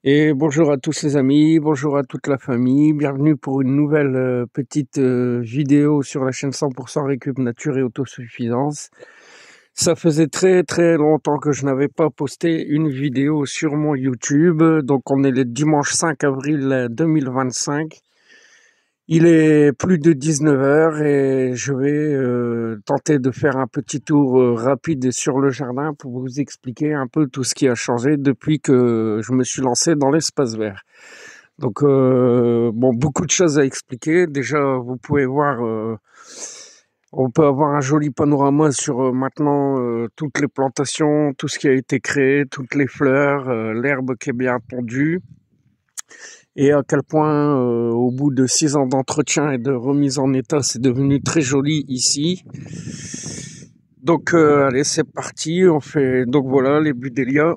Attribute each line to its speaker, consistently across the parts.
Speaker 1: Et bonjour à tous les amis, bonjour à toute la famille, bienvenue pour une nouvelle petite vidéo sur la chaîne 100% Récup Nature et Autosuffisance. Ça faisait très longtemps que je n'avais pas posté une vidéo sur mon YouTube, donc on est le dimanche 5 avril 2025. Il est plus de 19 heures et je vais tenter de faire un petit tour rapide sur le jardin pour vous expliquer un peu tout ce qui a changé depuis que je me suis lancé dans l'espace vert. Donc, bon, beaucoup de choses à expliquer. Déjà, vous pouvez voir, on peut avoir un joli panorama sur maintenant toutes les plantations, tout ce qui a été créé, toutes les fleurs, l'herbe qui est bien tondue. Et à quel point, au bout de 6 ans d'entretien et de remise en état, c'est devenu très joli ici. Donc, allez, c'est parti. On fait donc voilà les budélias.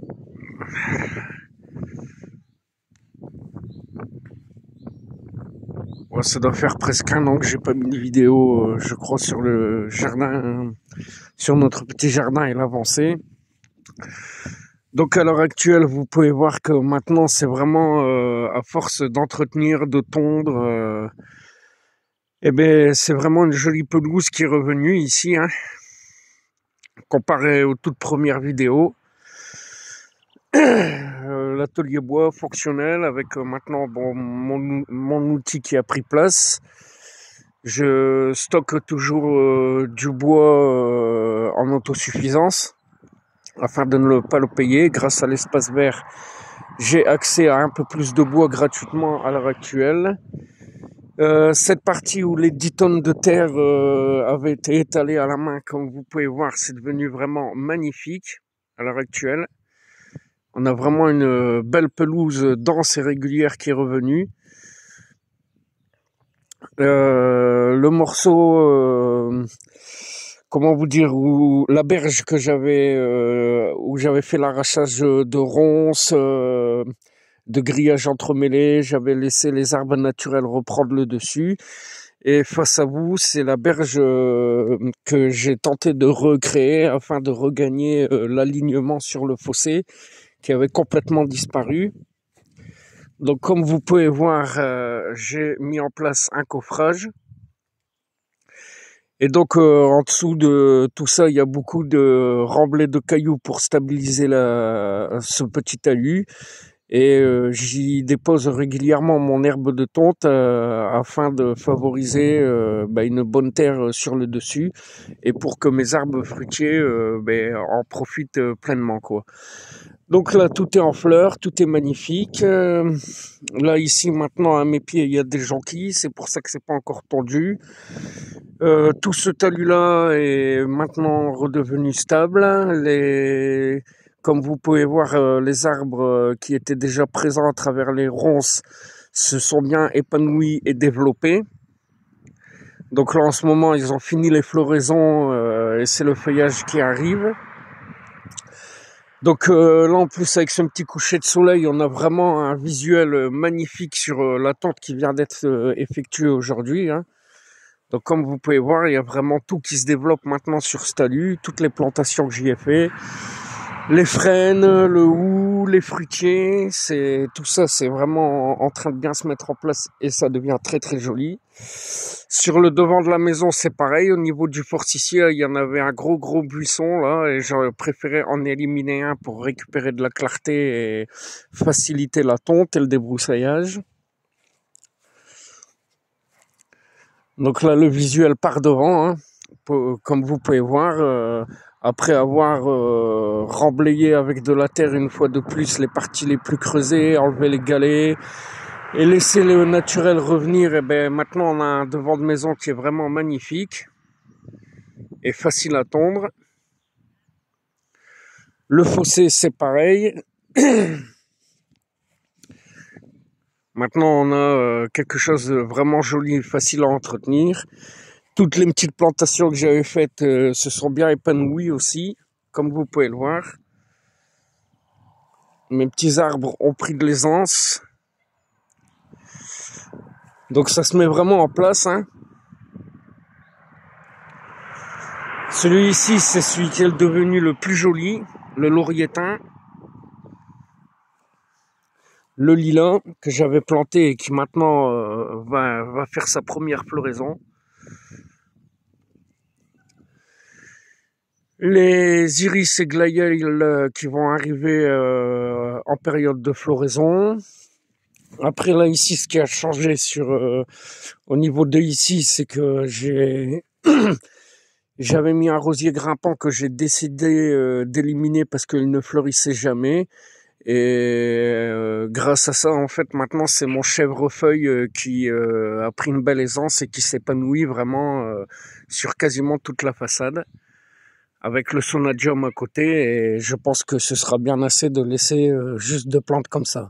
Speaker 1: Ouais, ça doit faire presque un an que j'ai pas mis de vidéo, je crois, sur le jardin, sur notre petit jardin et l'avancée. Donc à l'heure actuelle, vous pouvez voir que maintenant c'est vraiment à force d'entretenir, de tondre. Eh ben, c'est vraiment une jolie pelouse qui est revenue ici, hein, comparé aux toutes premières vidéos. L'atelier bois fonctionnel avec maintenant bon, mon outil qui a pris place. Je stocke toujours du bois en autosuffisance afin de ne pas le payer. Grâce à l'espace vert, j'ai accès à un peu plus de bois gratuitement à l'heure actuelle. Cette partie où les 10 tonnes de terre avaient été étalées à la main, comme vous pouvez voir, c'est devenu vraiment magnifique à l'heure actuelle. On a vraiment une belle pelouse dense et régulière qui est revenue. Le morceau, comment vous dire, où la berge que j'avais, où j'avais fait l'arrachage de ronces, de grillage entremêlé, j'avais laissé les arbres naturels reprendre le dessus. Et face à vous, c'est la berge que j'ai tenté de recréer afin de regagner l'alignement sur le fossé qui avait complètement disparu. Donc comme vous pouvez voir, j'ai mis en place un coffrage. Et donc en dessous de tout ça, il y a beaucoup de remblais de cailloux pour stabiliser ce petit talus. Et j'y dépose régulièrement mon herbe de tonte afin de favoriser une bonne terre sur le dessus et pour que mes arbres fruitiers en profitent pleinement, quoi. Donc là, tout est en fleurs, tout est magnifique. Là, ici, maintenant, à mes pieds, il y a des jonquilles. C'est pour ça que c'est pas encore tondu. Tout ce talus-là est maintenant redevenu stable. Comme vous pouvez voir, les arbres qui étaient déjà présents à travers les ronces se sont bien épanouis et développés. Donc là, en ce moment, ils ont fini les floraisons et c'est le feuillage qui arrive. Donc là, en plus, avec ce petit coucher de soleil, on a vraiment un visuel magnifique sur la tonte qui vient d'être effectuée aujourd'hui, hein. Donc comme vous pouvez voir, il y a vraiment tout qui se développe maintenant sur ce talus, toutes les plantations que j'y ai fait, les frênes, le hou, les fruitiers, tout ça, c'est vraiment en train de bien se mettre en place et ça devient très joli. Sur le devant de la maison, c'est pareil. Au niveau du forsythie, il y en avait un gros buisson là, et j'aurais préféré en éliminer un pour récupérer de la clarté et faciliter la tonte et le débroussaillage. Donc là, le visuel part devant, hein. Comme vous pouvez voir, après avoir remblayé avec de la terre une fois de plus les parties les plus creusées, enlevé les galets et laisser le naturel revenir, et ben maintenant on a un devant de maison qui est vraiment magnifique et facile à tondre. Le fossé, c'est pareil. Maintenant on a quelque chose de vraiment joli et facile à entretenir. Toutes les petites plantations que j'avais faites se sont bien épanouies aussi, comme vous pouvez le voir. Mes petits arbres ont pris de l'aisance. Donc ça se met vraiment en place, hein. Celui-ci, c'est celui qui est devenu le plus joli, le laurier thym. le lilas que j'avais planté et qui maintenant va faire sa première floraison. Les iris et glaïeuls qui vont arriver en période de floraison. Après là ici, ce qui a changé au niveau de ici, c'est que j'avais mis un rosier grimpant que j'ai décidé d'éliminer parce qu'il ne fleurissait jamais. Et grâce à ça, en fait, maintenant, c'est mon chèvrefeuille qui a pris une belle aisance et qui s'épanouit vraiment sur quasiment toute la façade, avec le sonadium à côté. Et je pense que ce sera bien assez de laisser juste deux plantes comme ça.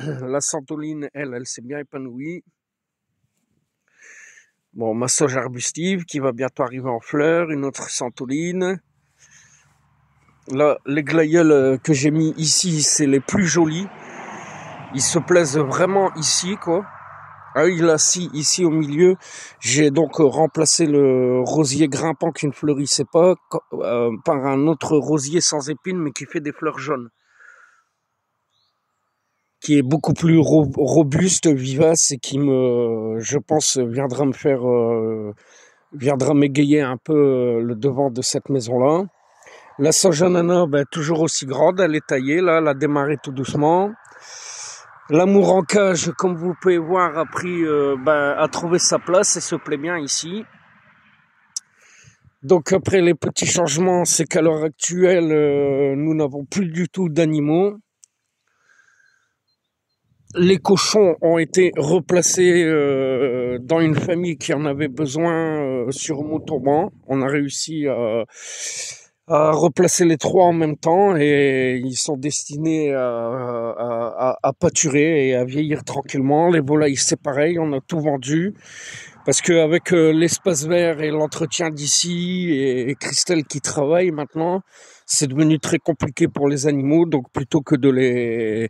Speaker 1: La santoline, elle s'est bien épanouie. Bon, ma sauge arbustive qui va bientôt arriver en fleurs, une autre santoline. Là, les glaïeuls que j'ai mis ici, c'est les plus jolis. Ils se plaisent vraiment ici, quoi. Ah oui, là, ici au milieu, j'ai donc remplacé le rosier grimpant qui ne fleurissait pas par un autre rosier sans épines, mais qui fait des fleurs jaunes, qui est beaucoup plus robuste, vivace et qui je pense, viendra m'égayer un peu le devant de cette maison-là. La sauge ananas, toujours aussi grande, elle est taillée, là, elle a démarré tout doucement. L'amour en cage, comme vous pouvez voir, a trouvé sa place et se plaît bien ici. Donc après les petits changements, c'est qu'à l'heure actuelle, nous n'avons plus du tout d'animaux. Les cochons ont été replacés dans une famille qui en avait besoin sur Montauban. On a réussi à replacer les trois en même temps et ils sont destinés à pâturer et à vieillir tranquillement. Les volailles, c'est pareil, on a tout vendu parce qu'avec l'espace vert et l'entretien d'ici et Christelle qui travaille maintenant, c'est devenu très compliqué pour les animaux. Donc plutôt que de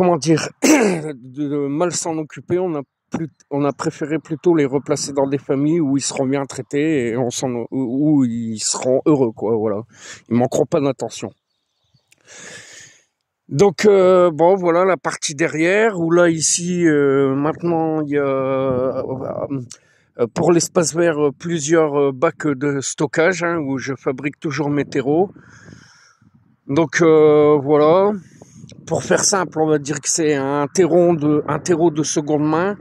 Speaker 1: de mal s'en occuper, on a préféré plutôt les replacer dans des familles où ils seront bien traités et où ils seront heureux, quoi. Voilà, ils manqueront pas d'attention. Donc bon, voilà la partie derrière où là ici maintenant il y a pour l'espace vert plusieurs bacs de stockage où je fabrique toujours mes terreaux. Donc voilà. Pour faire simple, on va dire que c'est un terreau de seconde main.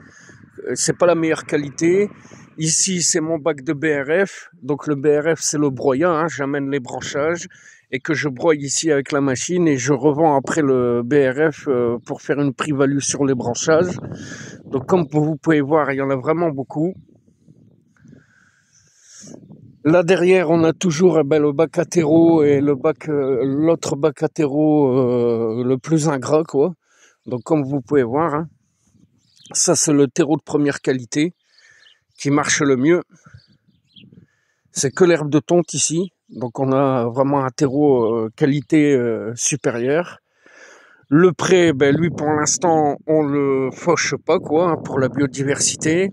Speaker 1: C'est pas la meilleure qualité. Ici, c'est mon bac de BRF. Donc le BRF, c'est le broyat. J'amène les branchages et que je broie ici avec la machine et je revends après le BRF pour faire une plus-value sur les branchages. Donc comme vous pouvez voir, il y en a vraiment beaucoup. Là derrière, on a toujours le bac à terreau et l'autre bac à terreau le plus ingrat, quoi. Donc comme vous pouvez voir, ça c'est le terreau de première qualité qui marche le mieux. C'est que l'herbe de tonte ici, donc on a vraiment un terreau qualité supérieure. Le pré, lui pour l'instant on le fauche pas, quoi, pour la biodiversité.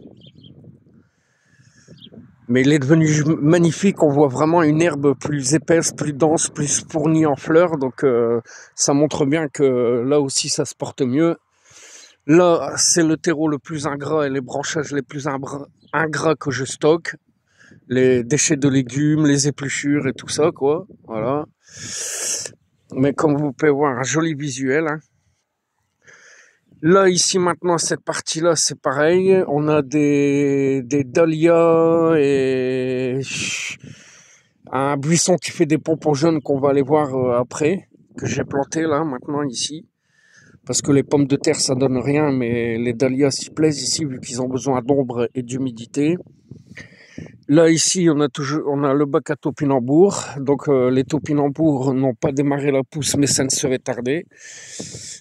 Speaker 1: Mais il est devenu magnifique, on voit vraiment une herbe plus épaisse, plus dense, plus fournie en fleurs. Donc ça montre bien que là aussi ça se porte mieux. Là, c'est le terreau le plus ingrat et les branchages les plus ingrats que je stocke. Les déchets de légumes, les épluchures et tout ça, quoi. Voilà. Mais comme vous pouvez voir, un joli visuel. Là, ici, maintenant, cette partie-là, c'est pareil. On a des dahlias et un buisson qui fait des pompons jaunes qu'on va aller voir après, que j'ai planté là, maintenant, ici. Parce que les pommes de terre, ça donne rien, mais les dahlias s'y plaisent ici, vu qu'ils ont besoin d'ombre et d'humidité. Là, ici, on a le bac à topinambour. Donc, les topinambours n'ont pas démarré la pousse, mais ça ne serait tardé.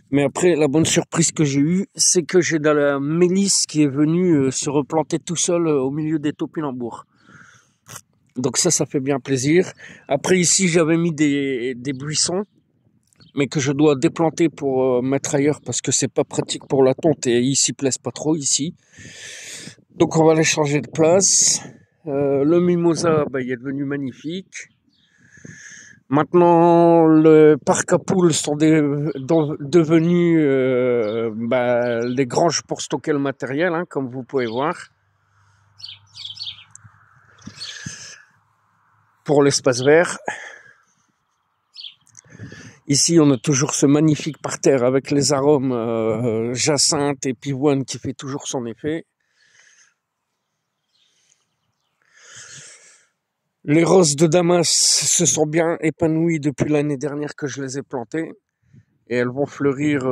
Speaker 1: Mais après, la bonne surprise que j'ai eue, c'est que j'ai de la mélisse qui est venue se replanter tout seul au milieu des topinambours. Donc ça fait bien plaisir. Après, ici, j'avais mis des buissons, mais que je dois déplanter pour mettre ailleurs parce que c'est pas pratique pour la tonte et ils s'y plaisent pas trop ici. Donc, on va les changer de place. Le mimosa, il est devenu magnifique. Maintenant, le parc à poules sont devenus des granges pour stocker le matériel, hein, comme vous pouvez voir, pour l'espace vert. Ici, on a toujours ce magnifique parterre avec les arômes jacinthe et pivoine qui fait toujours son effet. Les roses de Damas se sont bien épanouies depuis l'année dernière que je les ai plantées. Et elles vont fleurir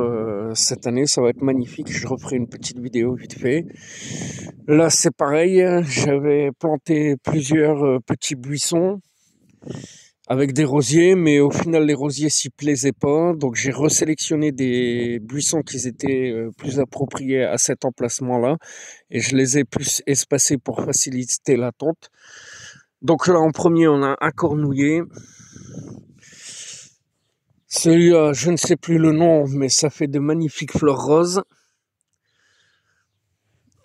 Speaker 1: cette année, ça va être magnifique. Je referai une petite vidéo vite fait. Là, c'est pareil, j'avais planté plusieurs petits buissons avec des rosiers, mais au final, les rosiers s'y plaisaient pas. Donc, j'ai resélectionné des buissons qui étaient plus appropriés à cet emplacement-là. Et je les ai plus espacés pour faciliter la tonte. Donc là, en premier, on a un cornouiller. Celui-là, je ne sais plus le nom, mais ça fait de magnifiques fleurs roses.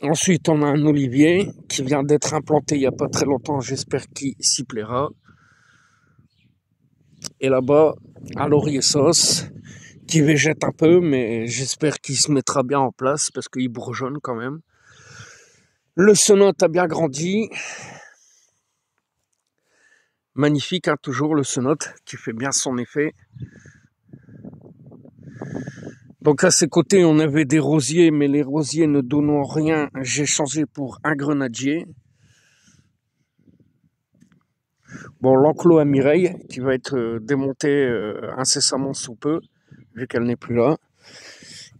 Speaker 1: Ensuite, on a un olivier qui vient d'être implanté il n'y a pas très longtemps. J'espère qu'il s'y plaira. Et là-bas, un laurier sauce qui végète un peu, mais j'espère qu'il se mettra bien en place parce qu'il bourgeonne quand même. Le cenote a bien grandi. Magnifique, hein, toujours le cenote qui fait bien son effet. Donc à ses côtés, on avait des rosiers, mais les rosiers ne donnant rien, j'ai changé pour un grenadier. Bon, l'enclos à Mireille, qui va être démonté incessamment sous peu, vu qu'elle n'est plus là.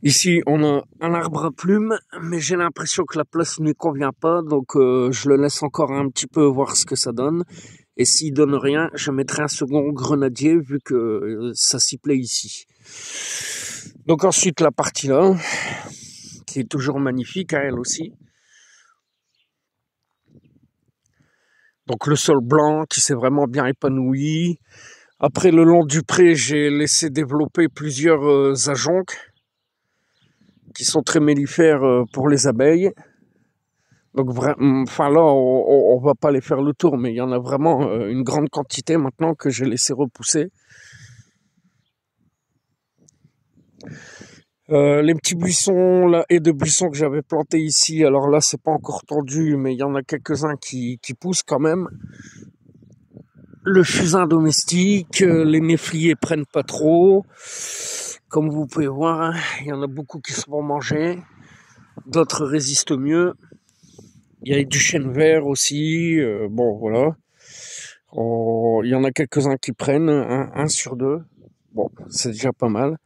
Speaker 1: Ici, on a un arbre à plumes, mais j'ai l'impression que la place ne lui convient pas, donc je le laisse encore un petit peu voir ce que ça donne. Et s'il donne rien, je mettrai un second grenadier, vu que ça s'y plaît ici. Donc ensuite, la partie là, qui est toujours magnifique, hein, elle aussi. Donc le sol blanc qui s'est vraiment bien épanoui. Après, le long du pré, j'ai laissé développer plusieurs ajoncs qui sont très mellifères pour les abeilles. Donc enfin là, on va pas les faire le tour, mais il y en a vraiment une grande quantité maintenant que j'ai laissé repousser. Les petits buissons, la haie de buissons que j'avais planté ici, alors là c'est pas encore tendu, mais il y en a quelques-uns qui poussent quand même. Le fusain domestique, les néfliers prennent pas trop. Comme vous pouvez voir, hein, il y en a beaucoup qui se font manger, d'autres résistent mieux. Il y a du chêne vert aussi, bon voilà. Il y en a quelques-uns qui prennent, un sur deux. Bon, c'est déjà pas mal.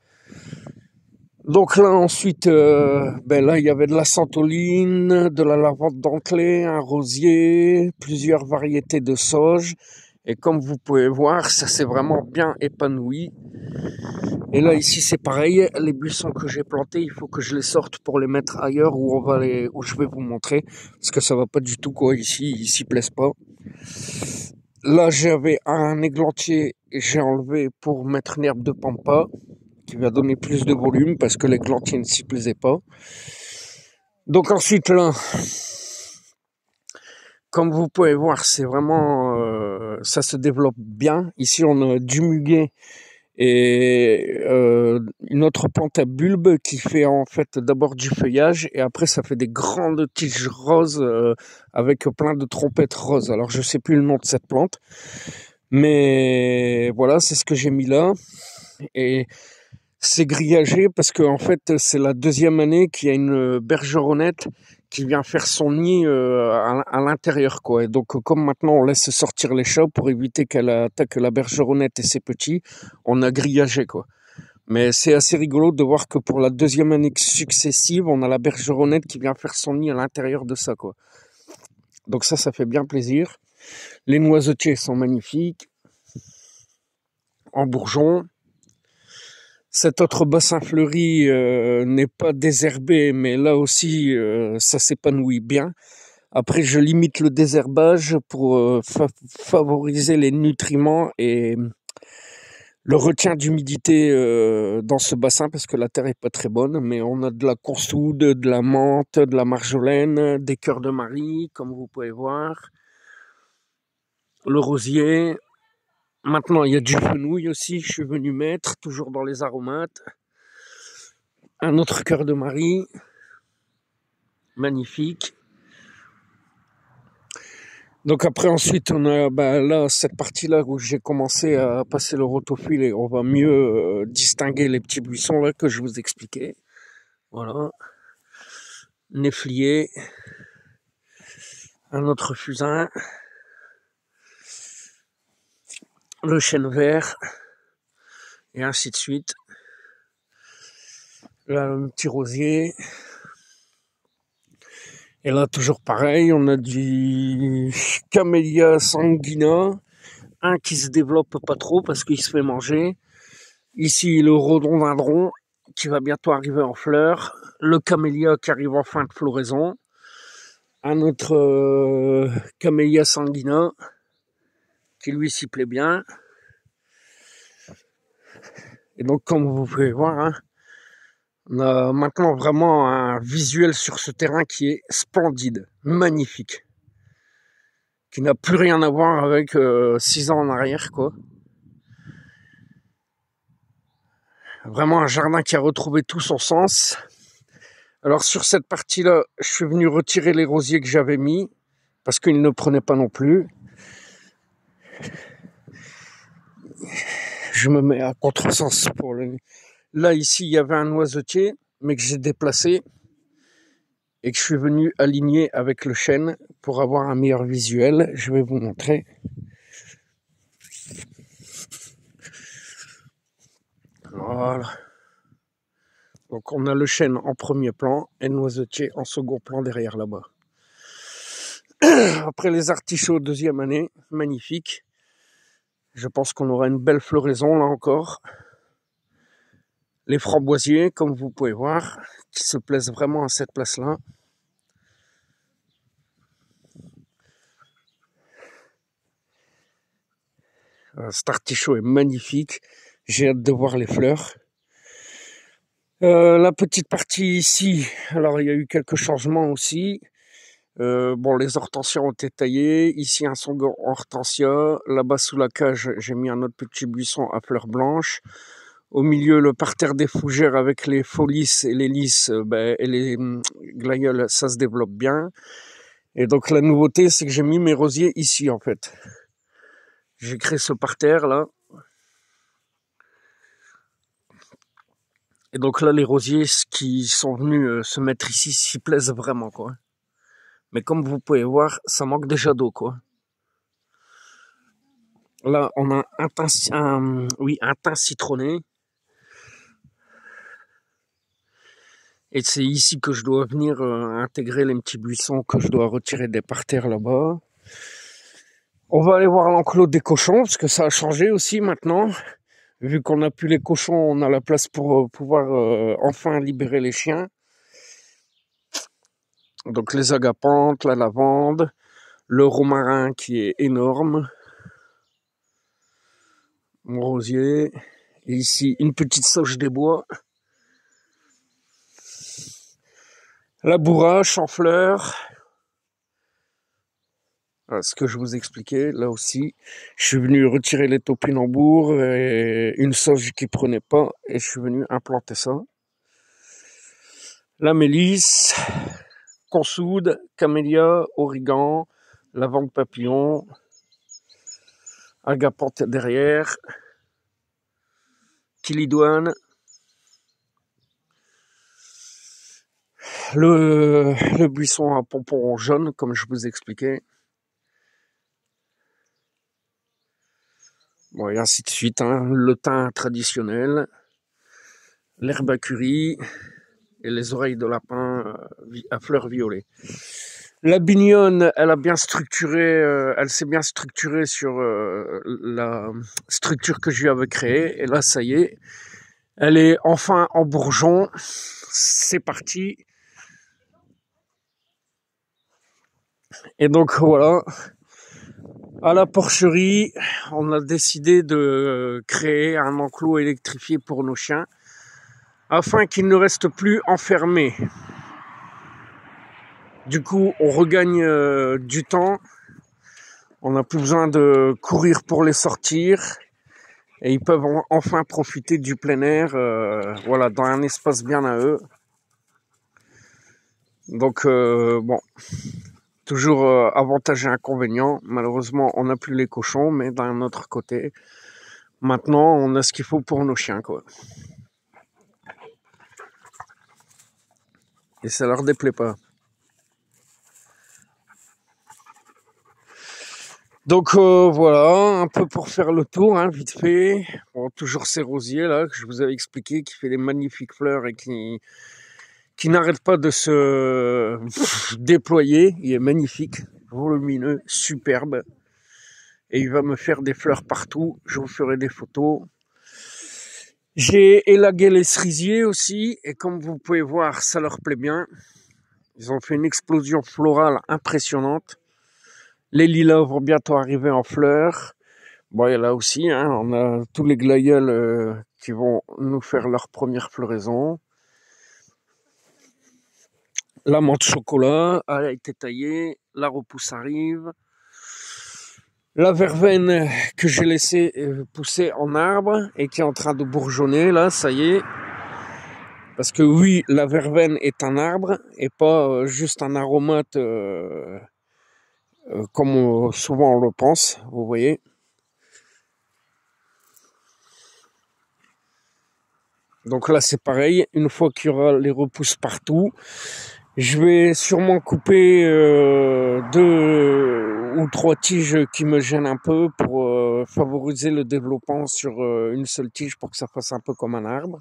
Speaker 1: Donc là ensuite, là il y avait de la santoline, de la lavande dentelée, un rosier, plusieurs variétés de sauge. Et comme vous pouvez voir, ça s'est vraiment bien épanoui. Et là ici c'est pareil, les buissons que j'ai plantés, il faut que je les sorte pour les mettre ailleurs où je vais vous montrer, parce que ça va pas du tout quoi ici, ils s'y plaisent pas. Là j'avais un églantier et j'ai enlevé pour mettre une herbe de pampa qui va donner plus de volume parce que l'églantier ne s'y plaisait pas. Donc ensuite là, comme vous pouvez voir, c'est vraiment ça se développe bien. Ici on a du muguet et une autre plante à bulbe qui fait en fait d'abord du feuillage et après ça fait des grandes tiges roses avec plein de trompettes roses. Alors je sais plus le nom de cette plante, mais voilà, c'est ce que j'ai mis là. Et c'est grillagé parce que en fait c'est la deuxième année qu'il y a une bergeronnette qui vient faire son nid à l'intérieur quoi. Et donc comme maintenant on laisse sortir les chats pour éviter qu'elle attaque la bergeronnette et ses petits, on a grillagé quoi. Mais c'est assez rigolo de voir que pour la deuxième année successive, on a la bergeronnette qui vient faire son nid à l'intérieur de ça quoi. Donc ça fait bien plaisir. Les noisetiers sont magnifiques en bourgeons. Cet autre bassin fleuri n'est pas désherbé, mais là aussi, ça s'épanouit bien. Après, je limite le désherbage pour favoriser les nutriments et le retien d'humidité dans ce bassin, parce que la terre est pas très bonne, mais on a de la consoude, de la menthe, de la marjolaine, des cœurs de Marie, comme vous pouvez voir, le rosier. Maintenant, il y a du fenouil aussi, je suis venu mettre, toujours dans les aromates. Un autre cœur de Marie, magnifique. Donc après, ensuite, on a là cette partie-là où j'ai commencé à passer le rotofil et on va mieux distinguer les petits buissons là que je vous expliquais. Voilà. Néflier. Un autre fusain. Le chêne vert. Et ainsi de suite. Là, un petit rosier. Et là, toujours pareil, on a du Camellia sanguina, un qui se développe pas trop parce qu'il se fait manger. Ici, le rhododendron qui va bientôt arriver en fleurs, le Camellia qui arrive en fin de floraison, un autre Camellia sanguina qui lui s'y plaît bien. Et donc, comme vous pouvez voir, hein, on a maintenant vraiment un visuel sur ce terrain qui est splendide, magnifique, qui n'a plus rien à voir avec 6 ans en arrière, quoi. Vraiment un jardin qui a retrouvé tout son sens. Alors sur cette partie-là, je suis venu retirer les rosiers que j'avais mis, parce qu'ils ne prenaient pas non plus. Je me mets à contresens pour le... Là, ici, il y avait un noisetier, mais que j'ai déplacé et que je suis venu aligner avec le chêne pour avoir un meilleur visuel. Je vais vous montrer. Voilà. Donc on a le chêne en premier plan et le noisetier en second plan derrière là-bas. Après les artichauts deuxième année, magnifique. Je pense qu'on aura une belle floraison là encore. Les framboisiers, comme vous pouvez voir, qui se plaisent vraiment à cette place-là. Cet artichaut est magnifique. J'ai hâte de voir les fleurs. La petite partie ici, alors il y a eu quelques changements aussi. Bon, les hortensias ont été taillées. Ici, un second hortensia. Là-bas, sous la cage, j'ai mis un autre petit buisson à fleurs blanches. Au milieu, le parterre des fougères avec les faux-lys et les lys et les glaïeuls, ça se développe bien. Et donc, la nouveauté, c'est que j'ai mis mes rosiers ici, en fait. J'ai créé ce parterre, là. Et donc là, les rosiers qui sont venus se mettre ici s'y plaisent vraiment, quoi. Mais comme vous pouvez voir, ça manque déjà d'eau, quoi. Là, on a un thym citronné. Et c'est ici que je dois venir intégrer les petits buissons que je dois retirer des parterres là-bas. On va aller voir l'enclos des cochons, parce que ça a changé aussi maintenant. Vu qu'on n'a plus les cochons, on a la place pour pouvoir enfin libérer les chiens. Donc les agapantes, la lavande, le romarin qui est énorme. Mon rosier. Et ici, une petite sauge des bois. La bourrache en fleurs. Voilà ce que je vous expliquais, là aussi. Je suis venu retirer les topinambours et une sauge qui prenait pas. Et je suis venu implanter ça. La mélisse, consoude, camélia, origan, lavande papillon, agapante derrière, kilidoine. Le buisson à pompons jaune, comme je vous expliquais. Bon, et ainsi de suite, hein. Le thym traditionnel, l'herbe à curry et les oreilles de lapin à fleurs violet. La bignonne, elle a bien structuré, elle s'est bien structurée sur la structure que je lui avais créée. Et là, ça y est, elle est enfin en bourgeon. C'est parti. Et donc voilà. À la porcherie, on a décidé de créer un enclos électrifié pour nos chiens afin qu'ils ne restent plus enfermés. Du coup, on regagne du temps, On n'a plus besoin de courir pour les sortir. Et ils peuvent enfin profiter du plein air, voilà, dans un espace bien à eux. Donc, bon, toujours avantages et inconvénients. Malheureusement, on n'a plus les cochons, mais d'un autre côté, maintenant, on a ce qu'il faut pour nos chiens, quoi. Et ça leur déplaît pas. Donc voilà, un peu pour faire le tour, hein, vite fait. Bon, toujours ces rosiers là que je vous avais expliqué, qui fait des magnifiques fleurs et qui n'arrête pas de se déployer. Il est magnifique, volumineux, superbe. Et il va me faire des fleurs partout. Je vous ferai des photos. J'ai élagué les cerisiers aussi. Et comme vous pouvez voir, ça leur plaît bien. Ils ont fait une explosion florale impressionnante. Les lilas vont bientôt arriver en fleurs. Bon, et là aussi, hein, on a tous les glaïeuls qui vont nous faire leur première floraison. La menthe chocolat a été taillée. La repousse arrive. La verveine que j'ai laissée pousser en arbre et qui est en train de bourgeonner, là, ça y est. Parce que oui, la verveine est un arbre et pas juste un aromate comme souvent on le pense, vous voyez. Donc là, c'est pareil. Une fois qu'il y aura les repousses partout, je vais sûrement couper 2 ou 3 tiges qui me gênent un peu pour favoriser le développement sur une seule tige pour que ça fasse un peu comme un arbre,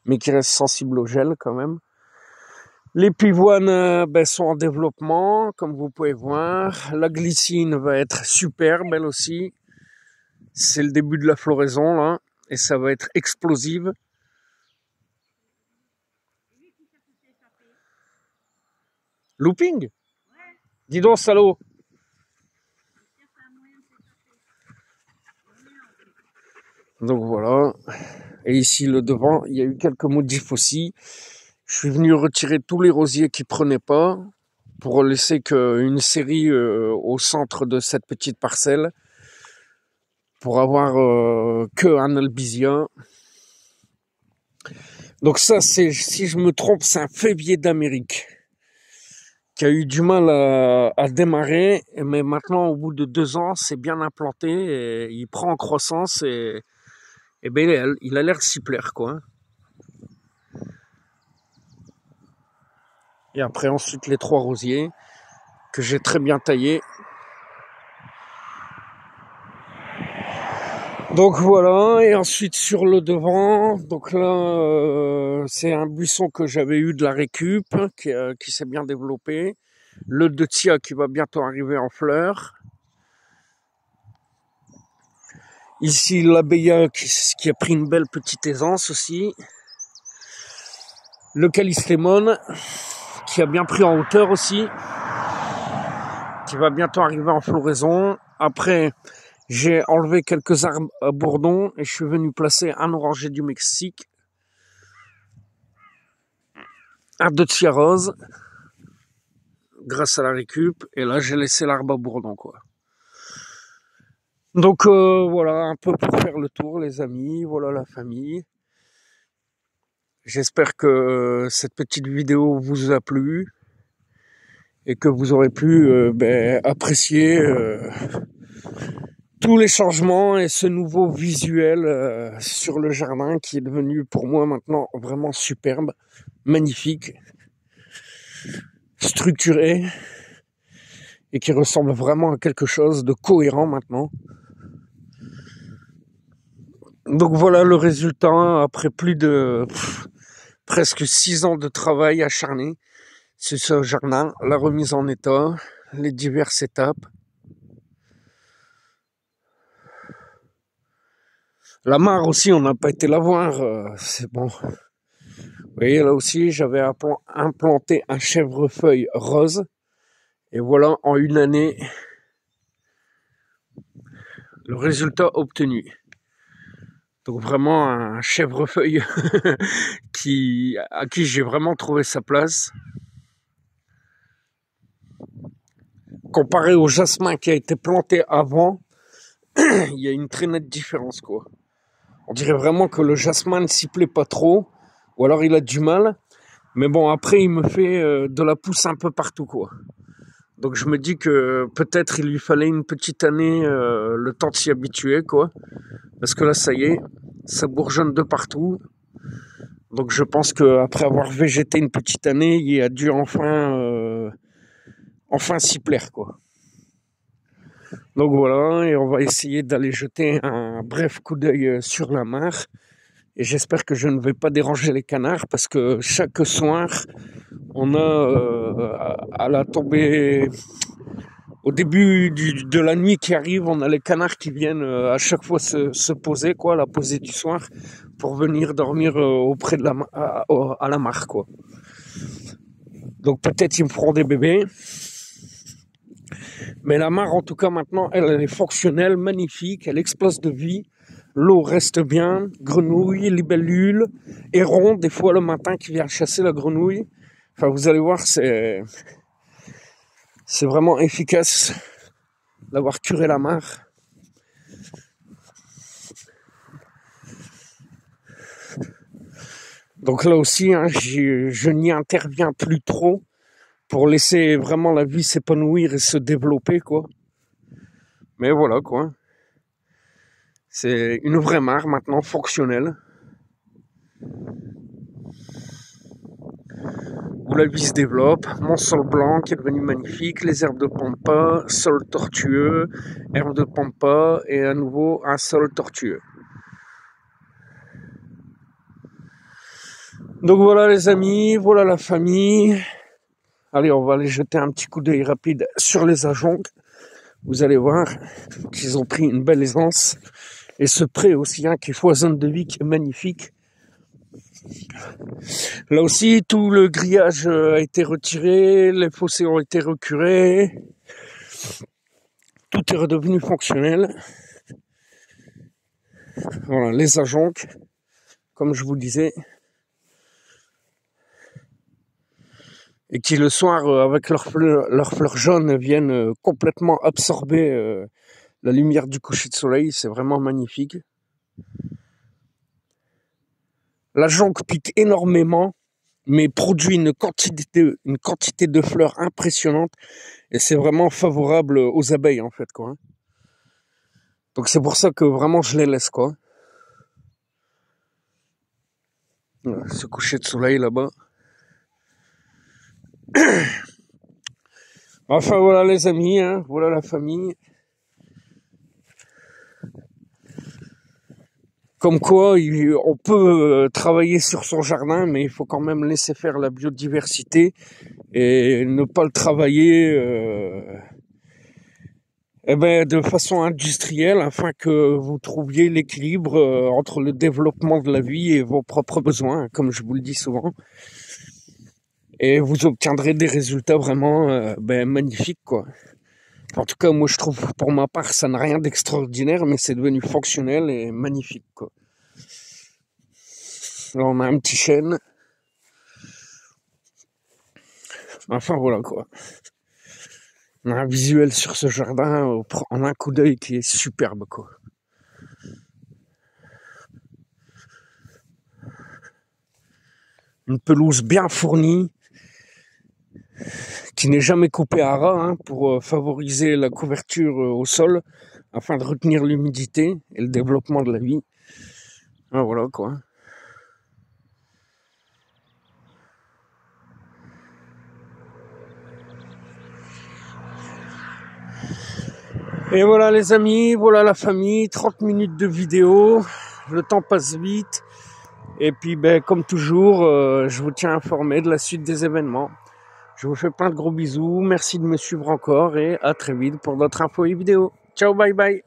Speaker 1: mais qui reste sensible au gel quand même. Les pivoines sont en développement, comme vous pouvez voir. La glycine va être superbe, elle aussi. C'est le début de la floraison, là, et ça va être explosive. Looping? Dis donc, salaud! Donc voilà. Et ici, le devant, il y a eu quelques modifs aussi. Je suis venu retirer tous les rosiers qui prenaient pas pour laisser qu'une série au centre de cette petite parcelle pour avoir que un albizia. Donc ça, c'est, si je me trompe, c'est un févier d'Amérique qui a eu du mal à démarrer, mais maintenant, au bout de 2 ans, c'est bien implanté et il prend en croissance et ben, il a l'air de s'y plaire, quoi. Et après, ensuite, les 3 rosiers que j'ai très bien taillés. Donc voilà, et ensuite sur le devant, donc là, c'est un buisson que j'avais eu de la récup, qui s'est bien développé. Le deutzia qui va bientôt arriver en fleurs. Ici, l'abéia qui a pris une belle petite aisance aussi. Le calistrémone qui a bien pris en hauteur aussi, qui va bientôt arriver en floraison. Après, j'ai enlevé quelques arbres à bourdon et je suis venu placer un oranger du Mexique, un deutzia rose, grâce à la récup. Et là, j'ai laissé l'arbre à bourdon, quoi. Donc voilà, un peu pour faire le tour, les amis. Voilà la famille. J'espère que cette petite vidéo vous a plu et que vous aurez pu apprécier tous les changements et ce nouveau visuel sur le jardin qui est devenu pour moi maintenant vraiment superbe, magnifique, structuré et qui ressemble vraiment à quelque chose de cohérent maintenant. Donc voilà le résultat après plus de presque 6 ans de travail acharné. C'est ce jardin, la remise en état, les diverses étapes. La mare aussi, on n'a pas été la voir, c'est bon. Vous voyez, là aussi, j'avais implanté un chèvrefeuille rose. Et voilà, en une année, le résultat obtenu. Donc vraiment un chèvrefeuille à qui j'ai vraiment trouvé sa place. comparé au jasmin qui a été planté avant, il y a une très nette différence, quoi. On dirait vraiment que le jasmin ne s'y plaît pas trop, ou alors il a du mal. Mais bon, après, il me fait de la pousse un peu partout, quoi. Donc je me dis que peut-être il lui fallait une petite année, le temps de s'y habituer, quoi. Parce que là, ça y est, ça bourgeonne de partout. Donc je pense qu'après avoir végété une petite année, il a dû enfin s'y plaire, quoi. Donc voilà, et on va essayer d'aller jeter un bref coup d'œil sur la mare. Et j'espère que je ne vais pas déranger les canards parce que chaque soir, on a à la tombée, au début de la nuit qui arrive, on a les canards qui viennent à chaque fois se poser, quoi, la posée du soir, pour venir dormir auprès de à la mare, quoi. Donc peut-être ils me feront des bébés. Mais la mare, en tout cas, maintenant, elle est fonctionnelle, magnifique, elle explose de vie. L'eau reste bien, grenouilles, libellules, hérons, des fois le matin qui vient chasser la grenouille. Enfin, vous allez voir, c'est vraiment efficace d'avoir curé la mare. Donc là aussi, hein, je n'y interviens plus trop pour laisser vraiment la vie s'épanouir et se développer, quoi. Mais voilà, quoi. C'est une vraie mare maintenant, fonctionnelle. Où la vie se développe, mon sol blanc qui est devenu magnifique, les herbes de pampa, sol tortueux, herbes de pampa et à nouveau un sol tortueux. Donc voilà les amis, voilà la famille. Allez, on va aller jeter un petit coup d'œil rapide sur les ajoncs. Vous allez voir qu'ils ont pris une belle aisance. Et ce pré aussi, hein, qui foisonne de vie, qui est magnifique. Là aussi, tout le grillage a été retiré, les fossés ont été recurés. Tout est redevenu fonctionnel. Voilà, les ajoncs, comme je vous disais. Et qui le soir, avec leurs fleurs jaunes, viennent complètement absorber la lumière du coucher de soleil. C'est vraiment magnifique. La jonque pique énormément, mais produit une quantité de fleurs impressionnante. Et c'est vraiment favorable aux abeilles, en fait, quoi. Donc c'est pour ça que vraiment je les laisse, quoi. Voilà, ce coucher de soleil là-bas. Enfin voilà les amis, hein, voilà la famille. Comme quoi, on peut travailler sur son jardin, mais il faut quand même laisser faire la biodiversité et ne pas le travailler de façon industrielle afin que vous trouviez l'équilibre entre le développement de la vie et vos propres besoins, comme je vous le dis souvent. Et vous obtiendrez des résultats vraiment magnifiques, quoi. En tout cas, moi je trouve, pour ma part, ça n'a rien d'extraordinaire, mais c'est devenu fonctionnel et magnifique, quoi. Là, on a un petit chêne. Enfin, voilà, quoi. On a un visuel sur ce jardin en un coup d'œil qui est superbe, quoi. Une pelouse bien fournie, qui n'est jamais coupée à ras, hein, pour favoriser la couverture au sol, afin de retenir l'humidité et le développement de la vie. Ah, voilà, quoi. Et voilà les amis, voilà la famille, 30 minutes de vidéo, le temps passe vite. Et puis comme toujours, je vous tiens informé de la suite des événements. Je vous fais plein de gros bisous, merci de me suivre encore et à très vite pour d'autres infos et vidéos. Ciao, bye bye.